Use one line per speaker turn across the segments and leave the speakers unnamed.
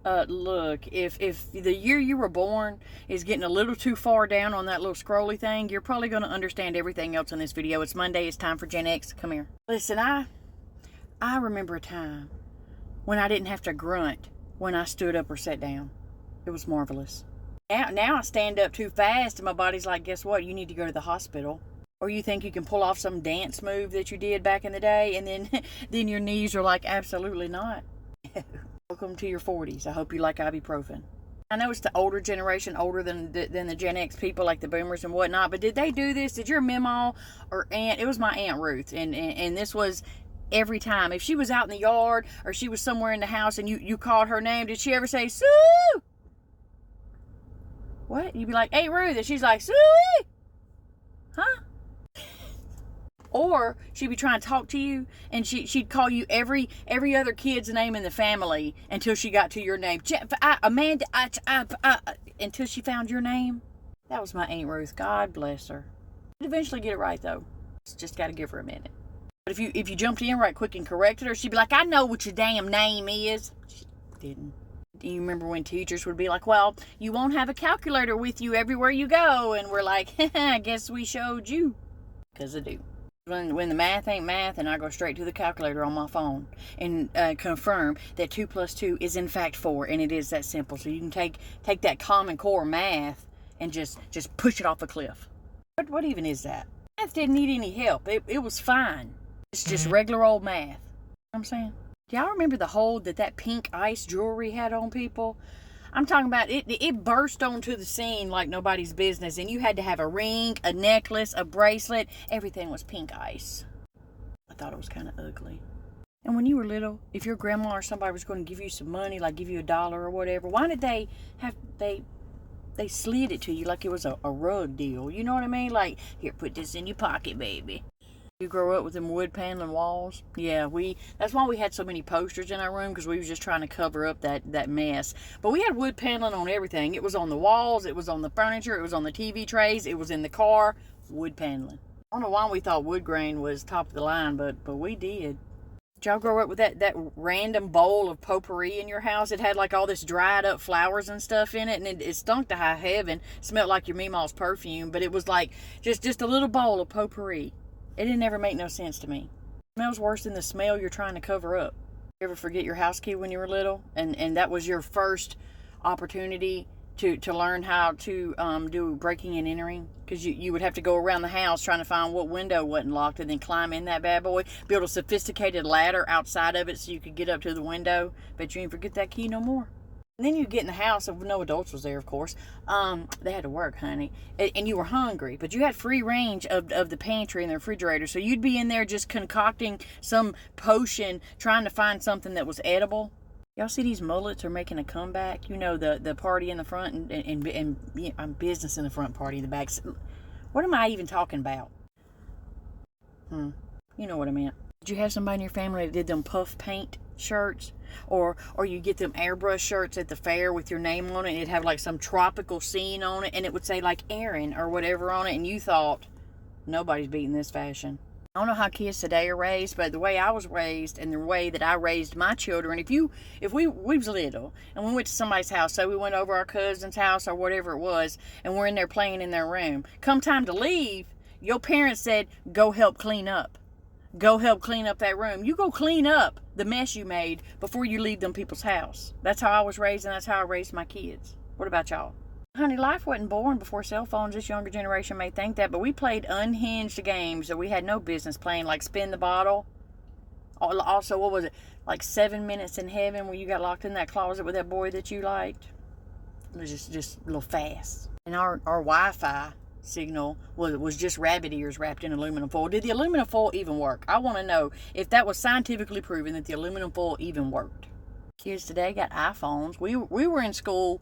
Look, if the year you were born is getting a little too far down on that little scrolly thing, you're probably going to understand everything else in this video. It's Monday. It's time for Gen X. Come here. Listen, I remember a time when I didn't have to grunt when I stood up or sat down. It was marvelous. Now I stand up too fast and my body's like, guess what? You need to go to the hospital. Or you think you can pull off some dance move that you did back in the day, and then your knees are like, absolutely not. Welcome to your 40s. I hope you like ibuprofen. I know it's the older generation, older than the Gen X people, like the boomers and whatnot, but did they do this? Did your memo or aunt, it was my Aunt Ruth, and this was every time. If she was out in the yard or she was somewhere in the house and you called her name, did she ever say, Sue? What? You'd be like, hey, Ruth, and she's like, Suey? Huh? Or she'd be trying to talk to you, and she'd call you every other kid's name in the family until she got to your name. Amanda, until she found your name. That was my Aunt Ruth. God bless her. She'd eventually get it right, though. Just got to give her a minute. But if you jumped in right quick and corrected her, she'd be like, I know what your damn name is. She didn't. Do you remember when teachers would be like, well, you won't have a calculator with you everywhere you go? And we're like, I guess we showed you. Because I do. When the math ain't math, and I go straight to the calculator on my phone and confirm that 2 plus 2 is in fact 4, and it is that simple. So you can take that Common Core math and just push it off a cliff. What even is that? Math didn't need any help. It was fine. It's just regular old math. You know what I'm saying? Do y'all remember the hold that pink ice jewelry had on people? I'm talking about it burst onto the scene like nobody's business, and you had to have a ring, a necklace, a bracelet. Everything was pink ice. I thought it was kind of ugly. And when you were little, if your grandma or somebody was going to give you some money, like give you $1 or whatever, why did they slid it to you like it was a rug deal? You know what I mean? Like, here, put this in your pocket, baby. You grow up with them wood paneling walls? Yeah, that's why we had so many posters in our room, because we was just trying to cover up that mess. But we had wood paneling on everything. It was on the walls, it was on the furniture, it was on the TV trays, it was in the car. Wood paneling. I don't know why we thought wood grain was top of the line, but we did. Did y'all grow up with that random bowl of potpourri in your house? It had like all this dried up flowers and stuff in it, and it stunk to high heaven. Smelled like your Meemaw's perfume, but it was like just a little bowl of potpourri. It didn't ever make no sense to me. It smells worse than the smell you're trying to cover up. You ever forget your house key when you were little? And that was your first opportunity to learn how to do breaking and entering? Because you would have to go around the house trying to find what window wasn't locked and then climb in that bad boy. Build a sophisticated ladder outside of it so you could get up to the window. Bet you ain't forget that key no more. And then you get in the house, and no adults was there, of course. They had to work, honey. And you were hungry, but you had free range of the pantry and the refrigerator. So you'd be in there just concocting some potion, trying to find something that was edible. Y'all see these mullets are making a comeback? You know, the party in the front and I'm business in the front, party in the back. What am I even talking about? You know what I meant. Did you have somebody in your family that did them puff paint shirts? Or you get them airbrush shirts at the fair with your name on it, and it'd have like some tropical scene on it, and it would say like Aaron or whatever on it, and you thought, nobody's beating this fashion. I don't know how kids today are raised, but the way I was raised and the way that I raised my children, if we was little and we went to somebody's house, so we went over our cousin's house or whatever it was, and we're in there playing in their room, come time to leave, your parents said, go help clean up. Go help clean up that room. You go clean up the mess you made before you leave them people's house. That's how I was raised, and that's how I raised my kids. What about y'all? Honey, life wasn't born before cell phones. This younger generation may think that, but we played unhinged games that we had no business playing, like Spin the Bottle. Also, what was it? Like 7 Minutes in Heaven, where you got locked in that closet with that boy that you liked. It was just a little fast. And our Wi-Fi signal was just rabbit ears wrapped in aluminum foil. Did the aluminum foil even work? I want to know if that was scientifically proven that the aluminum foil even worked. Kids today got iPhones. We were in school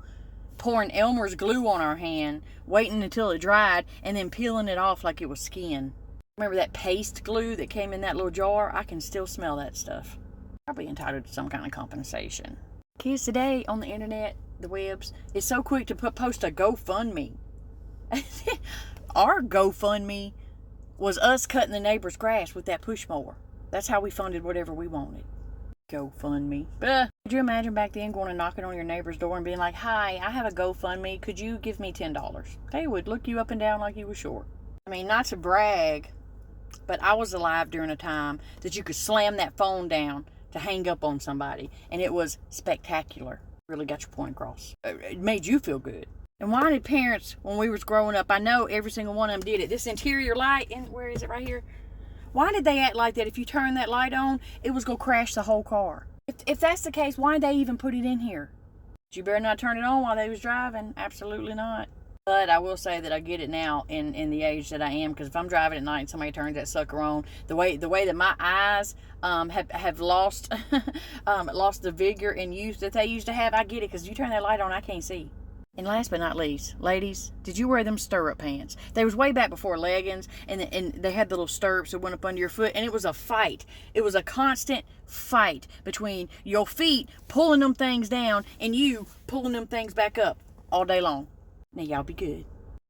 pouring Elmer's glue on our hand, waiting until it dried, and then peeling it off like it was skin. Remember that paste glue that came in that little jar? I can still smell that stuff. Probably entitled to some kind of compensation. Kids today on the internet, the webs, is so quick to post a GoFundMe. Our GoFundMe was us cutting the neighbor's grass with that push mower. That's how we funded whatever we wanted. GoFundMe. Could you imagine back then going and knocking on your neighbor's door and being like, hi, I have a GoFundMe. Could you give me $10? They would look you up and down like you were short. I mean, not to brag, but I was alive during a time that you could slam that phone down to hang up on somebody, and it was spectacular. Really got your point across. It made you feel good. And why did parents, when we was growing up, I know every single one of them did it. This interior light, and where is it right here? Why did they act like that if you turn that light on, it was going to crash the whole car? If that's the case, why did they even put it in here? You better not turn it on while they was driving. Absolutely not. But I will say that I get it now in the age that I am, because if I'm driving at night and somebody turns that sucker on, the way that my eyes have lost lost the vigor and youth that they used to have, I get it, because you turn that light on, I can't see. And last but not least, ladies, did you wear them stirrup pants? They was way back before leggings, and they had the little stirrups that went up under your foot, and it was a fight. It was a constant fight between your feet pulling them things down and you pulling them things back up all day long. Now y'all be good.